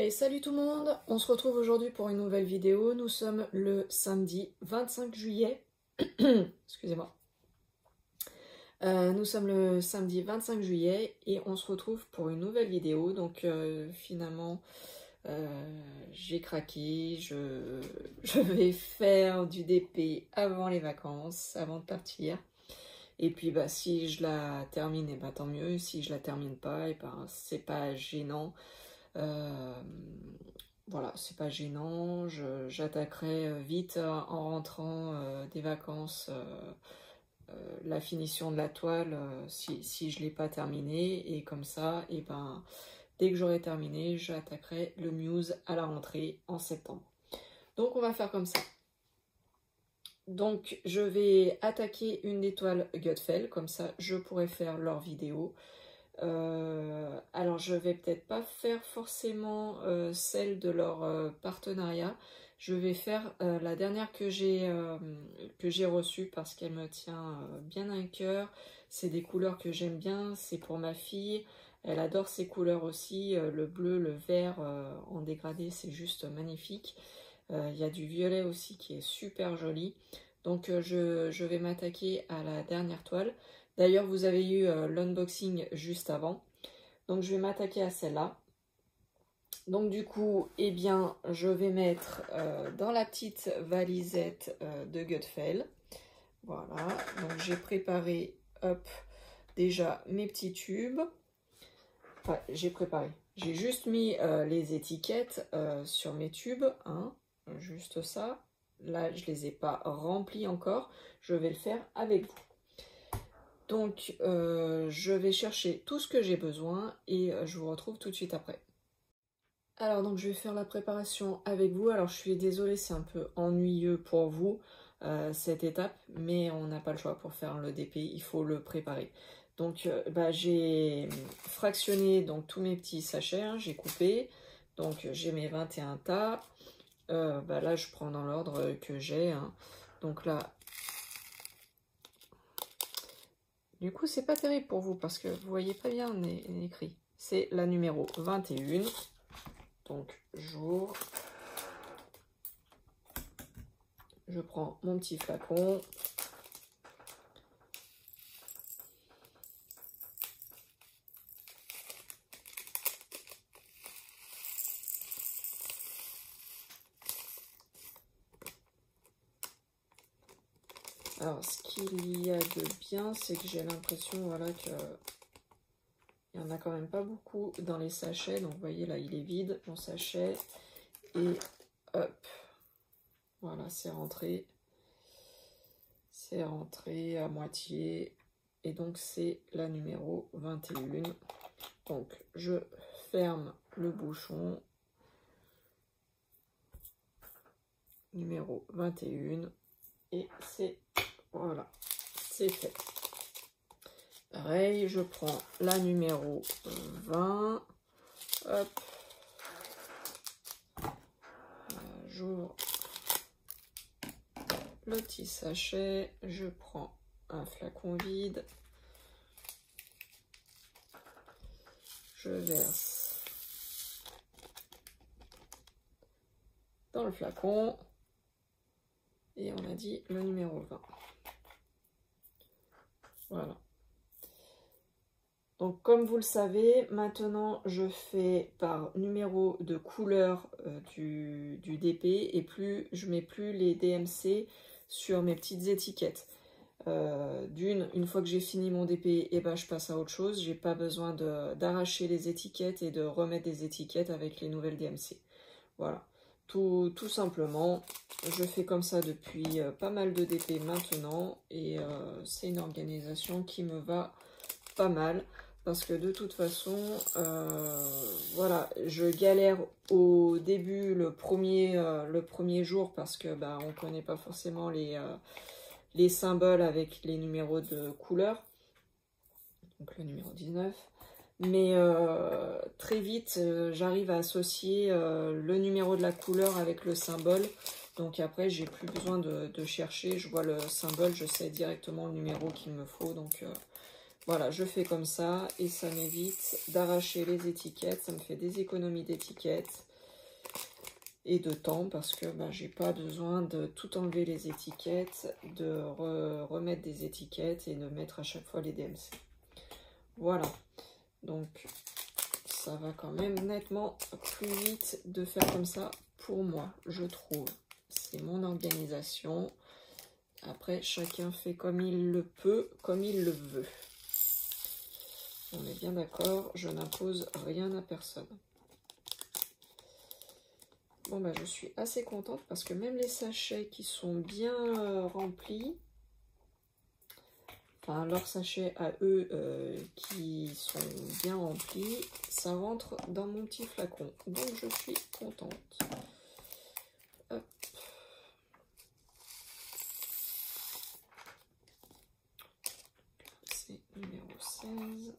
Allez, salut tout le monde! On se retrouve aujourd'hui pour une nouvelle vidéo. Nous sommes le samedi 25 juillet. Excusez-moi. Nous sommes le samedi 25 juillet et on se retrouve pour une nouvelle vidéo. Donc finalement, j'ai craqué. Je vais faire du DP avant les vacances, avant de partir. Et puis bah si je la termine, et bah tant mieux. Si je la termine pas, et bah c'est pas gênant. Voilà, c'est pas gênant. J'attaquerai vite en rentrant des vacances la finition de la toile si je l'ai pas terminée. Et comme ça, et ben dès que j'aurai terminé, j'attaquerai le Muse à la rentrée en septembre. Donc on va faire comme ça. Donc je vais attaquer une des toiles Gutfeld, comme ça je pourrai faire leur vidéo. Alors je vais peut-être pas faire forcément celle de leur partenariat. Je vais faire la dernière que j'ai reçue parce qu'elle me tient bien à cœur. C'est des couleurs que j'aime bien, c'est pour ma fille. Elle adore ces couleurs aussi, le bleu, le vert en dégradé, c'est juste magnifique. Il y a du violet aussi qui est super joli. Donc je vais m'attaquer à la dernière toile. D'ailleurs, vous avez eu l'unboxing juste avant. Donc je vais m'attaquer à celle-là. Donc du coup, eh bien, je vais mettre dans la petite valisette de Gutfeld. Voilà, donc j'ai préparé, hop, déjà mes petits tubes. Enfin, j'ai préparé. J'ai juste mis les étiquettes sur mes tubes, hein, juste ça. Là, je ne les ai pas remplis encore. Je vais le faire avec vous. Donc, je vais chercher tout ce que j'ai besoin et je vous retrouve tout de suite après. Alors, donc, je vais faire la préparation avec vous. Alors, je suis désolée, c'est un peu ennuyeux pour vous, cette étape, mais on n'a pas le choix pour faire le DP, il faut le préparer. Donc, j'ai fractionné donc, tous mes petits sachets, hein, j'ai coupé. Donc, j'ai mes 21 tas. Là, je prends dans l'ordre que j'ai. Hein. Donc là, du coup, c'est pas terrible pour vous parce que vous voyez pas bien écrit. C'est la numéro 21. Donc, j'ouvre. Je prends mon petit flacon. Alors, ce qu'il y a de bien, c'est que j'ai l'impression, voilà, que il n'y en a quand même pas beaucoup dans les sachets. Donc, vous voyez, là, il est vide, mon sachet. Et hop, voilà, c'est rentré. C'est rentré à moitié. Et donc, c'est la numéro 21. Donc, je ferme le bouchon. Numéro 21. Et c'est... Voilà, c'est fait. Pareil, je prends la numéro 20. Hop. J'ouvre le petit sachet. Je prends un flacon vide. Je verse dans le flacon. Et on a dit le numéro 20. Voilà. Donc, comme vous le savez, maintenant, je fais par numéro de couleur du DP et je mets plus les DMC sur mes petites étiquettes. Une fois que j'ai fini mon DP, et ben, je passe à autre chose. J'ai pas besoin d'arracher les étiquettes et de remettre des étiquettes avec les nouvelles DMC. Voilà. Tout simplement, je fais comme ça depuis pas mal de DP maintenant et c'est une organisation qui me va pas mal parce que de toute façon, voilà, je galère au début le premier jour parce que on connaît pas forcément les symboles avec les numéros de couleur, donc le numéro 19. Mais très vite, j'arrive à associer le numéro de la couleur avec le symbole. Donc après, j'ai plus besoin de chercher. Je vois le symbole, je sais directement le numéro qu'il me faut. Donc voilà, je fais comme ça et ça m'évite d'arracher les étiquettes. Ça me fait des économies d'étiquettes. et de temps parce que bah, j'ai pas besoin de tout enlever les étiquettes, de remettre des étiquettes et de mettre à chaque fois les DMC. Voilà, donc ça va quand même nettement plus vite de faire comme ça pour moi, je trouve. C'est mon organisation. Après, chacun fait comme il le peut, comme il le veut. On est bien d'accord, je n'impose rien à personne. Bon, bah, je suis assez contente parce que même les sachets qui sont bien remplis, enfin, leurs sachets à eux qui sont bien remplis, ça rentre dans mon petit flacon. Donc, je suis contente. Hop. C'est numéro 16.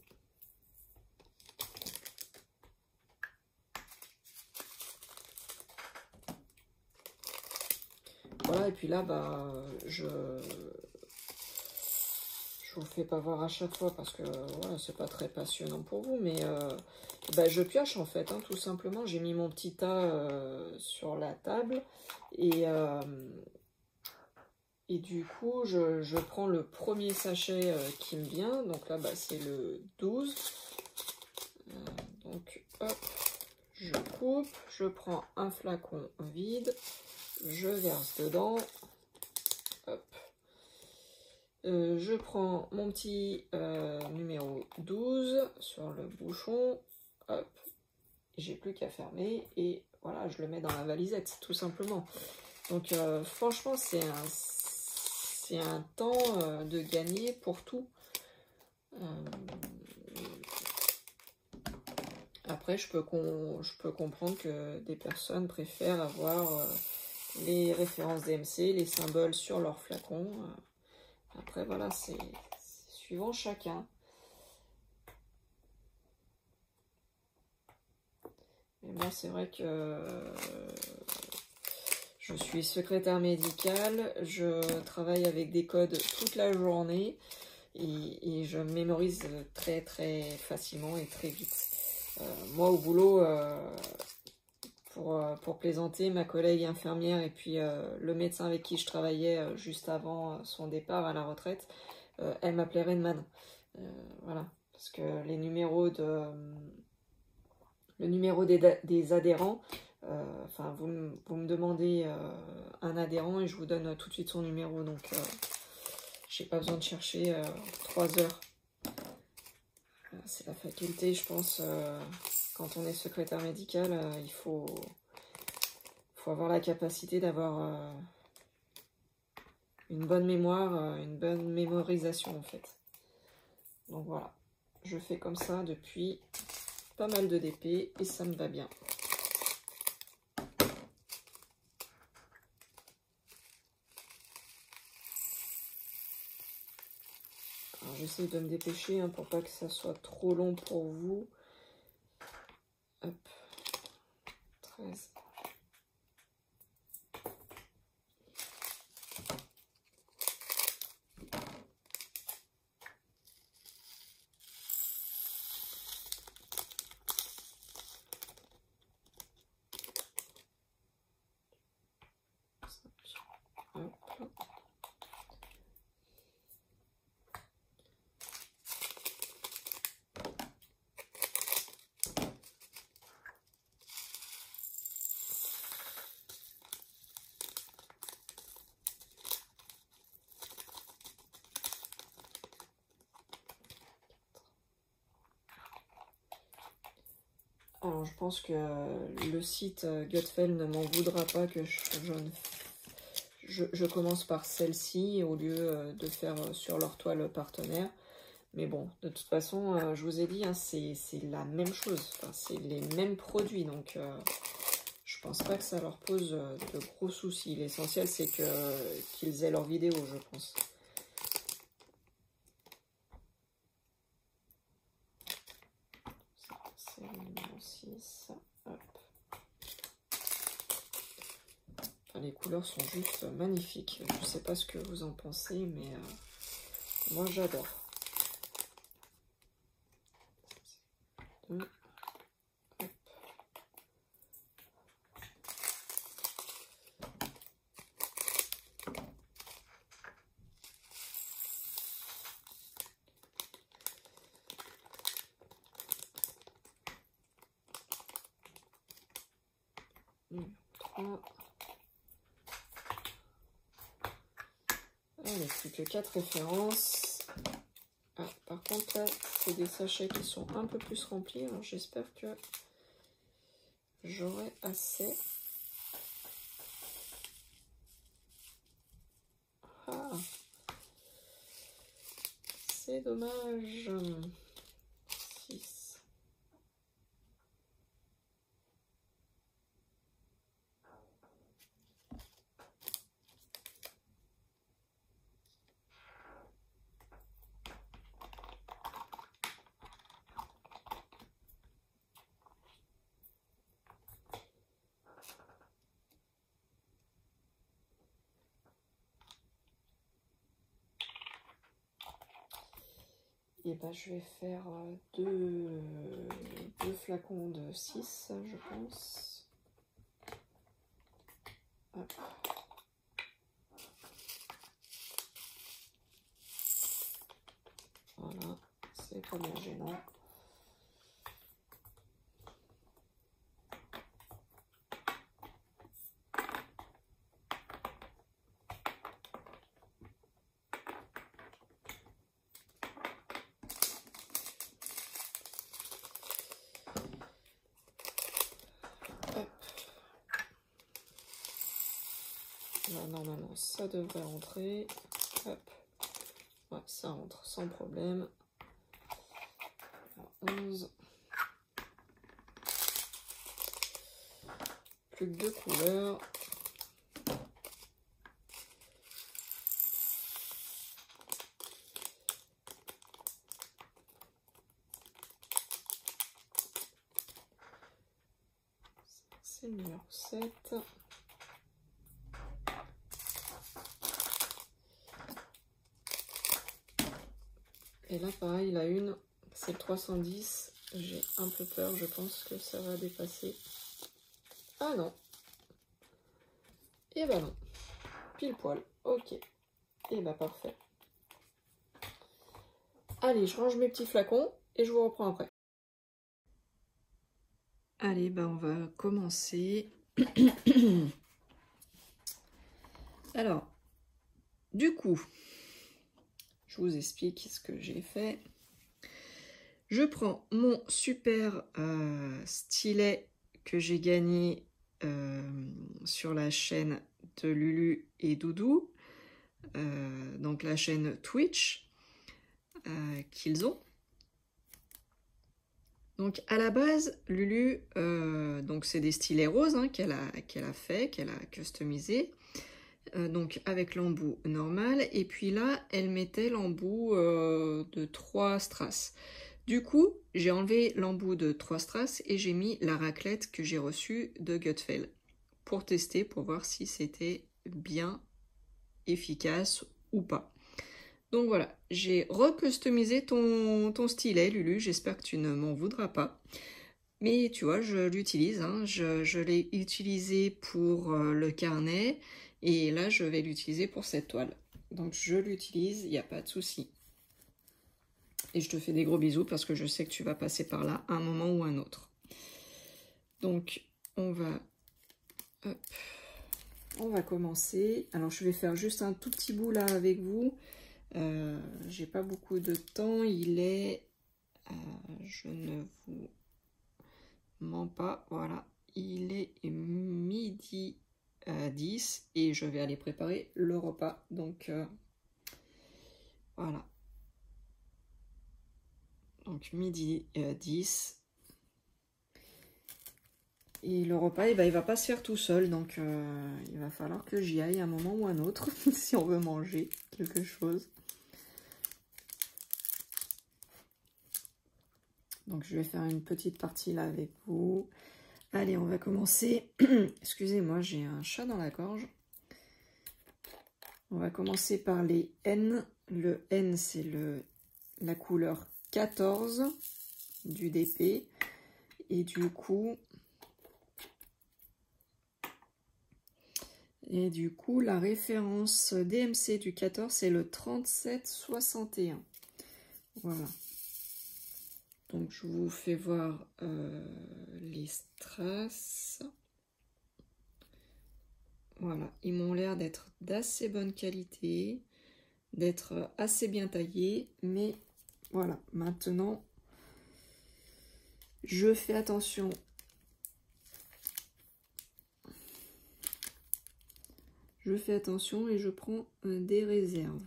Voilà, et puis là, bah, je vous fais pas voir à chaque fois parce que voilà, c'est pas très passionnant pour vous, mais bah, je pioche en fait, hein, tout simplement. J'ai mis mon petit tas sur la table et du coup, je prends le premier sachet qui me vient. Donc là, bah, c'est le 12. Donc, hop, je coupe, je prends un flacon vide, je verse dedans. Hop. Je prends mon petit numéro 12 sur le bouchon. Hop. J'ai plus qu'à fermer et voilà, je le mets dans la valisette, tout simplement. Donc, franchement, c'est un temps de gagner pour tout. Après, je peux comprendre que des personnes préfèrent avoir les références DMC, les symboles sur leur flacon. Après, voilà, c'est suivant chacun. Mais moi, c'est vrai que je suis secrétaire médicale, je travaille avec des codes toute la journée et je mémorise très très facilement et très vite. Moi, au boulot, pour plaisanter, ma collègue infirmière et puis le médecin avec qui je travaillais juste avant son départ à la retraite, elle m'appelait Redman. Voilà, parce que le numéro des adhérents, enfin, vous me demandez un adhérent et je vous donne tout de suite son numéro, donc j'ai pas besoin de chercher 3 heures. C'est la faculté, je pense, quand on est secrétaire médical, il faut avoir la capacité d'avoir une bonne mémoire, une bonne mémorisation en fait. Donc voilà, je fais comme ça depuis pas mal de DP et ça me va bien. J'essaie de me dépêcher hein, pour pas que ça soit trop long pour vous. Hop, 13. Hop. Alors je pense que le site Gutfeld ne m'en voudra pas que je commence par celle-ci au lieu de faire sur leur toile partenaire. Mais bon, de toute façon, je vous ai dit, hein, c'est la même chose. Enfin, c'est les mêmes produits. Donc, je pense pas que ça leur pose de gros soucis. L'essentiel, c'est qu'ils aient leur vidéo, je pense. C'est le numéro 6. Hop. Enfin, les couleurs sont juste magnifiques. Je sais pas ce que vous en pensez, mais moi, j'adore. numéro 3. Allez, plus que 4 références. Ah, par contre, là, c'est des sachets qui sont un peu plus remplis. Alors, j'espère que j'aurai assez. Ah, c'est dommage. 6. Et ben, je vais faire deux flacons de 6, je pense. Hop. Voilà, c'est pas bien gênant. Là, normalement, ça devrait rentrer. Hop. Ouais, ça rentre sans problème. Alors, 11. Plus que 2 couleurs. C'est le numéro 7. Et là, pareil, la une, c'est le 310. J'ai un peu peur, je pense que ça va dépasser. Ah non. Et bah non. Pile poil. Ok. Et bah parfait. Allez, je range mes petits flacons et je vous reprends après. Allez, bah on va commencer. Alors, du coup, je vous explique ce que j'ai fait. Je prends mon super stylet que j'ai gagné sur la chaîne de Lulu et Doudou, donc la chaîne Twitch qu'ils ont. Donc à la base, Lulu, donc c'est des stylets roses hein, qu'elle a fait, qu'elle a customisé. Donc avec l'embout normal, et puis là elle mettait l'embout de 3 strass. Du coup j'ai enlevé l'embout de 3 strass et j'ai mis la raclette que j'ai reçue de Gutfeld pour tester, pour voir si c'était bien efficace ou pas. Donc voilà, j'ai recustomisé ton stylet Lulu, j'espère que tu ne m'en voudras pas. Mais tu vois, je l'utilise, hein. Je l'ai utilisé pour le carnet et là je vais l'utiliser pour cette toile. Donc je l'utilise, il n'y a pas de souci. Et je te fais des gros bisous parce que je sais que tu vas passer par là à un moment ou un autre. Donc on va commencer. Alors je vais faire juste un tout petit bout là avec vous. J'ai pas beaucoup de temps, il est... je ne vous mens pas, voilà. Il est midi 10 et je vais aller préparer le repas. Donc voilà. Donc midi 10. Et le repas, eh ben, il va pas se faire tout seul. Donc il va falloir que j'y aille à un moment ou un autre si on veut manger quelque chose. Donc je vais faire une petite partie là avec vous. Allez, on va commencer. Excusez-moi, j'ai un chat dans la gorge. On va commencer par les N. Le N, c'est la couleur 14 du DP. Et du coup, la référence DMC du 14, c'est le 3761. Voilà. Donc, je vous fais voir les strass. Voilà, ils m'ont l'air d'être d'assez bonne qualité, d'être assez bien taillés, mais voilà, maintenant, je fais attention. Je fais attention et je prends des réserves.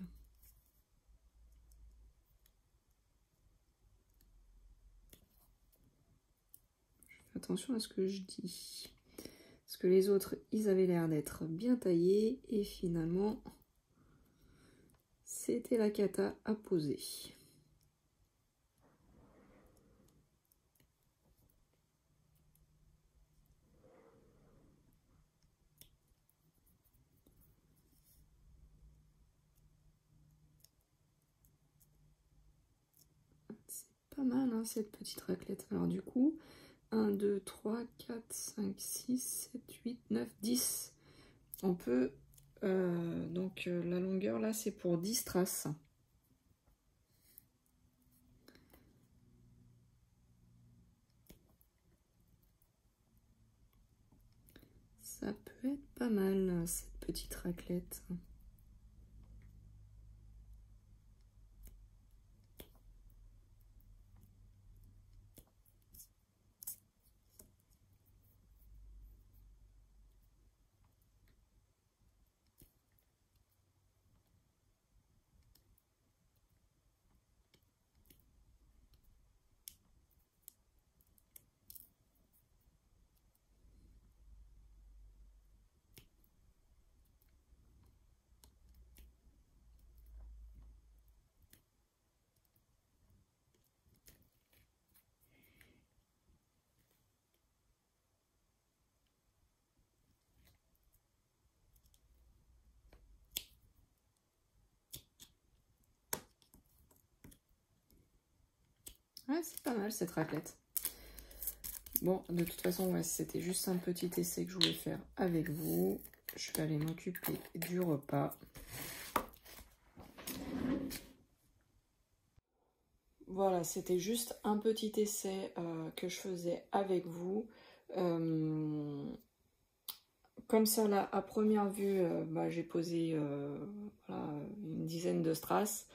Attention à ce que je dis. Parce que les autres, ils avaient l'air d'être bien taillés. Et finalement, c'était la cata à poser. C'est pas mal, hein, cette petite raclette. Alors du coup, 1, 2, 3, 4, 5, 6, 7, 8, 9, 10. On peut... donc la longueur là, c'est pour 10 traces. Ça peut être pas mal, cette petite raclette. Ouais, c'est pas mal cette raclette. Bon, de toute façon, ouais, c'était juste un petit essai que je voulais faire avec vous. Je vais aller m'occuper du repas. Voilà, c'était juste un petit essai que je faisais avec vous. Comme ça, là, à première vue, j'ai posé voilà, une dizaine de strass.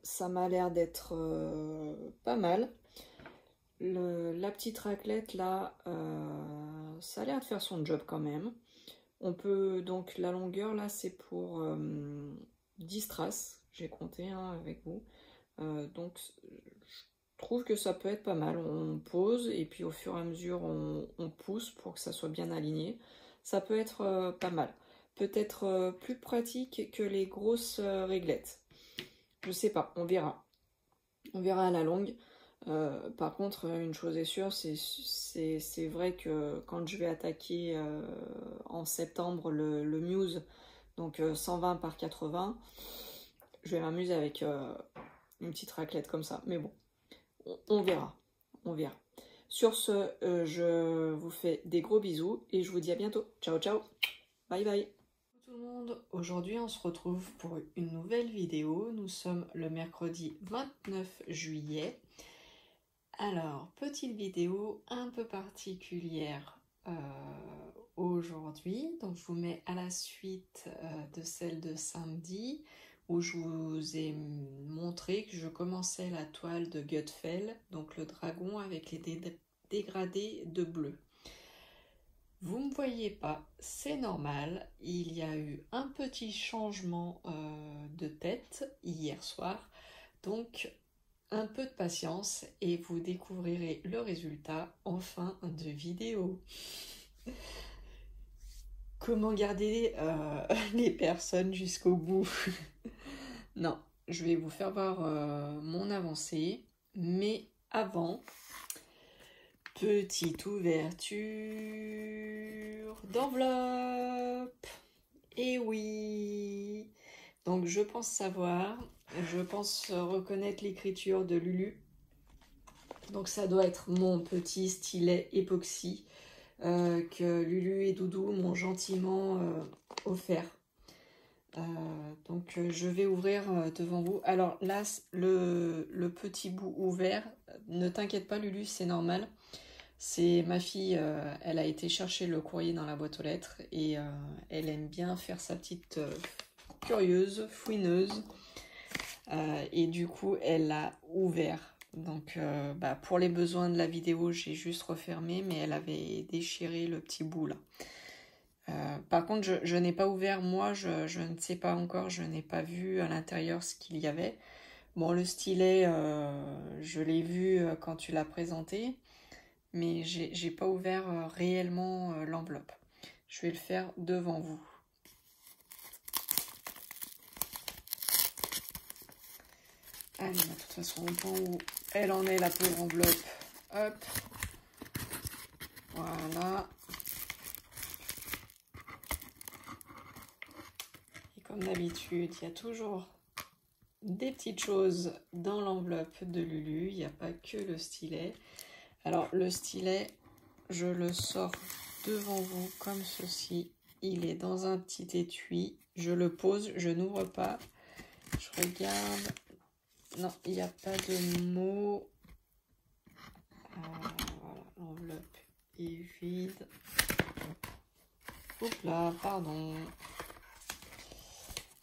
Ça m'a l'air d'être pas mal. La petite raclette là, ça a l'air de faire son job quand même. On peut donc, la longueur là, c'est pour 10 strass, j'ai compté hein, avec vous. Donc je trouve que ça peut être pas mal. On pose et puis au fur et à mesure on pousse pour que ça soit bien aligné. Ça peut être pas mal. Peut-être plus pratique que les grosses réglettes. Je sais pas, on verra. On verra à la longue. Par contre, une chose est sûre, c'est vrai que quand je vais attaquer en septembre le Muse, donc 120 par 80, je vais m'amuser avec une petite raclette comme ça. Mais bon, on verra. On verra. Sur ce, je vous fais des gros bisous et je vous dis à bientôt. Ciao, ciao. Bye, bye. Tout le monde, aujourd'hui on se retrouve pour une nouvelle vidéo. Nous sommes le mercredi 29 juillet. Alors, petite vidéo un peu particulière aujourd'hui. Donc, je vous mets à la suite de celle de samedi où je vous ai montré que je commençais la toile de Gutfeld, donc le dragon avec les dégradés de bleu. Vous ne me voyez pas, c'est normal. Il y a eu un petit changement de tête hier soir. Donc, un peu de patience et vous découvrirez le résultat en fin de vidéo. Comment garder les personnes jusqu'au bout? Non, je vais vous faire voir mon avancée, mais avant, petite ouverture d'enveloppe. Et oui, donc je pense savoir, je pense reconnaître l'écriture de Lulu. Donc ça doit être mon petit stylet époxy que Lulu et Doudou m'ont gentiment offert. Donc je vais ouvrir devant vous. Alors là, le petit bout ouvert, ne t'inquiète pas Lulu, c'est normal. C'est ma fille, elle a été chercher le courrier dans la boîte aux lettres et elle aime bien faire sa petite curieuse, fouineuse. Et du coup, elle l'a ouvert. Donc, pour les besoins de la vidéo, j'ai juste refermé, mais elle avait déchiré le petit bout là. Par contre, je n'ai pas ouvert, moi, je ne sais pas encore, je n'ai pas vu à l'intérieur ce qu'il y avait. Bon, le stylet, je l'ai vu quand tu l'as présenté, mais j'ai pas ouvert réellement l'enveloppe. Je vais le faire devant vous. Allez, de toute façon, au point où elle en est, la pauvre enveloppe. Hop. Voilà. Et comme d'habitude, il y a toujours des petites choses dans l'enveloppe de Lulu. Il n'y a pas que le stylet. Alors, le stylet, je le sors devant vous comme ceci. Il est dans un petit étui. Je le pose, je n'ouvre pas. Je regarde. Non, il n'y a pas de mots. Voilà, l'enveloppe est vide. Oups là, pardon.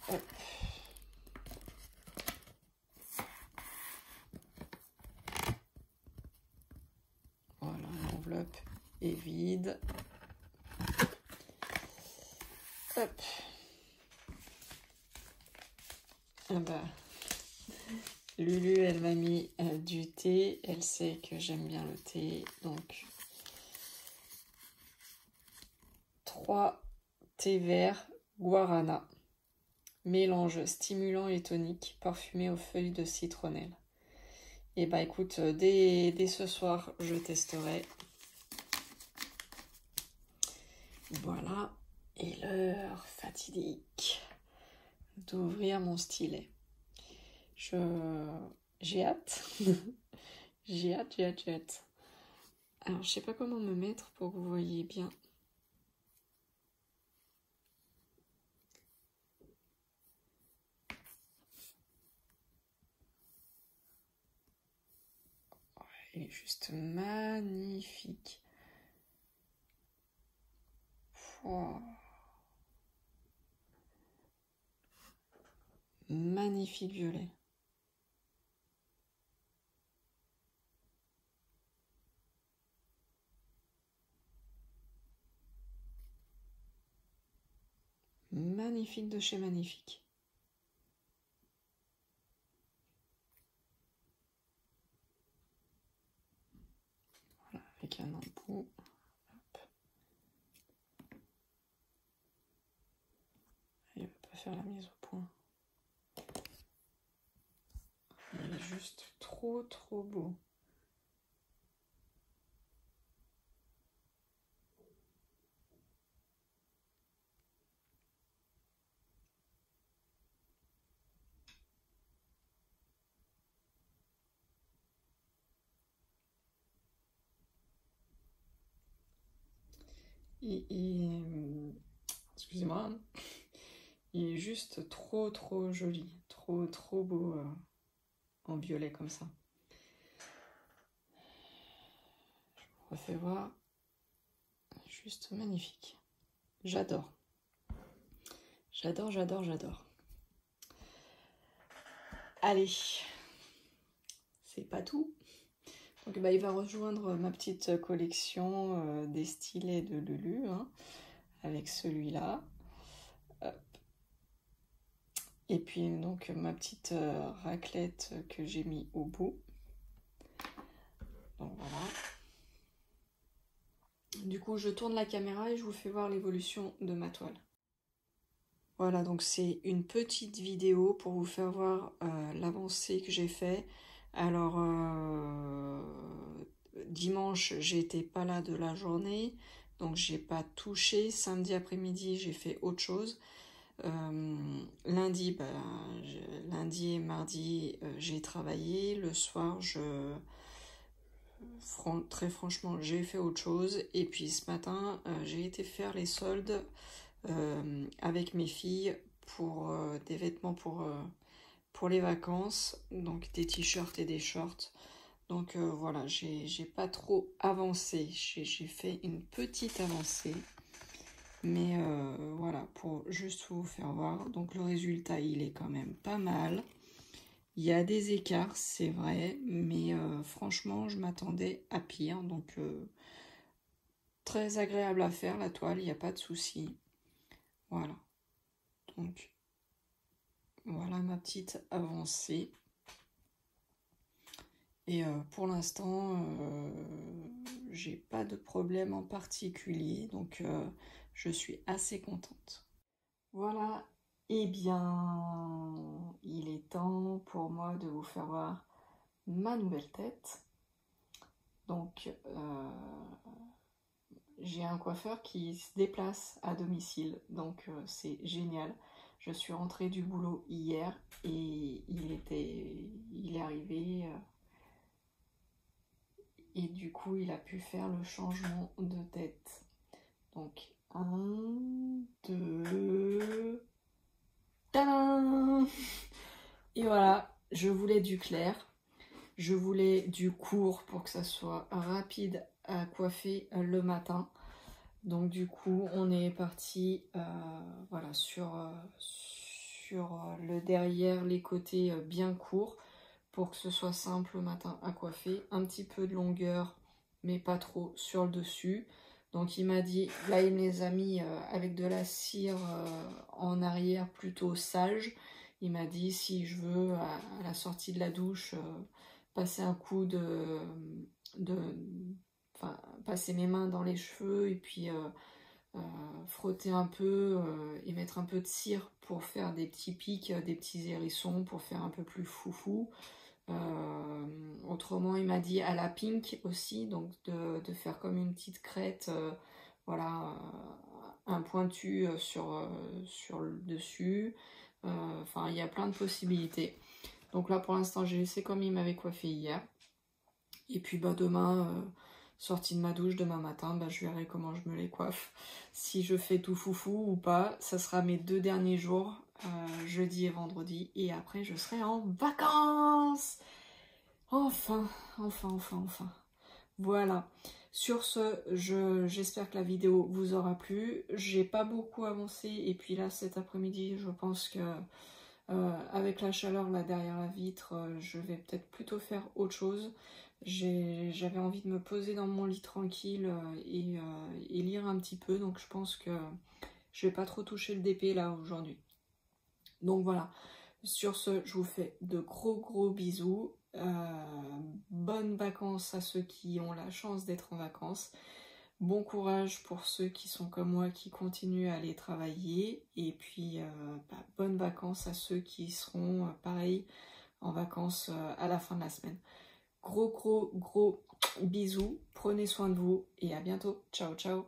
Hop. Voilà, l'enveloppe est vide. Hop. Ah bah, Lulu, elle m'a mis du thé. Elle sait que j'aime bien le thé. Donc, 3 thés verts guarana. Mélange stimulant et tonique, parfumé aux feuilles de citronnelle. Et bah écoute, dès ce soir, je testerai. Voilà. Et l'heure fatidique d'ouvrir mon stylet. J'ai hâte. J'ai hâte. Alors, je sais pas comment me mettre pour que vous voyez bien. Il est juste magnifique. Wow. Magnifique violet. Magnifique de chez magnifique. Voilà, avec un embout. Hop. Il ne va pas faire la mise au point. Il est juste trop beau. Excusez-moi, il est juste trop joli, trop beau en violet comme ça. Je vous refais voir, juste magnifique. J'adore. Allez, c'est pas tout. Donc il va rejoindre ma petite collection des stylets de Lulu, hein, avec celui-là. Et puis donc ma petite raclette que j'ai mis au bout. Donc voilà. Du coup, je tourne la caméra et je vous fais voir l'évolution de ma toile. Voilà, donc c'est une petite vidéo pour vous faire voir l'avancée que j'ai fait. Alors, dimanche, j'étais pas là de la journée, donc j'ai pas touché. Samedi après-midi, j'ai fait autre chose. Lundi et mardi, j'ai travaillé. Le soir, très franchement, j'ai fait autre chose. Et puis ce matin, j'ai été faire les soldes avec mes filles pour des vêtements pour les vacances. Donc des t-shirts et des shorts. Donc voilà, j'ai pas trop avancé. J'ai fait une petite avancée. Mais voilà, pour juste vous faire voir. Donc le résultat, il est quand même pas mal. Il y a des écarts, c'est vrai. Mais franchement, je m'attendais à pire. Donc très agréable à faire la toile, il n'y a pas de souci. Voilà. Donc voilà ma petite avancée. Et pour l'instant, j'ai pas de problème en particulier, donc je suis assez contente. Voilà, et bien, il est temps pour moi de vous faire voir ma nouvelle tête. Donc, j'ai un coiffeur qui se déplace à domicile, donc c'est génial. Je suis rentrée du boulot hier et il est arrivé... et du coup, il a pu faire le changement de tête. Donc, 1, 2... Tadam! Et voilà, je voulais du clair. Je voulais du court pour que ça soit rapide à coiffer le matin. Donc du coup, on est parti voilà, sur le derrière, les côtés bien courts, pour que ce soit simple le matin à coiffer. Un petit peu de longueur, mais pas trop sur le dessus. Donc il m'a dit, là il me les a mis avec de la cire en arrière plutôt sage. Il m'a dit si je veux à la sortie de la douche passer un coup enfin, passer mes mains dans les cheveux et puis frotter un peu et mettre un peu de cire pour faire des petits pics, des petits hérissons pour faire un peu plus foufou. Autrement il m'a dit à la pink aussi, donc de faire comme une petite crête, voilà, un pointu sur le dessus. Enfin il y a plein de possibilités. Donc là pour l'instant j'ai laissé comme il m'avait coiffé hier. Et puis bah demain, sortie de ma douche, demain matin, bah, je verrai comment je me les coiffe. Si je fais tout foufou ou pas, ça sera mes 2 derniers jours, jeudi et vendredi. Et après je serai en vacances. Enfin. Voilà. Sur ce, j'espère que la vidéo vous aura plu. J'ai pas beaucoup avancé. Et puis là cet après-midi, je pense que... avec la chaleur là derrière la vitre, je vais peut-être plutôt faire autre chose. J'avais envie de me poser dans mon lit tranquille et lire un petit peu, donc je pense que je vais pas trop toucher le DP là aujourd'hui. Donc voilà, sur ce, je vous fais de gros bisous. Bonnes vacances à ceux qui ont la chance d'être en vacances. Bon courage pour ceux qui sont comme moi, qui continuent à aller travailler. Et puis, bonnes vacances à ceux qui seront, pareil, en vacances à la fin de la semaine. Gros bisous. Prenez soin de vous et à bientôt. Ciao, ciao.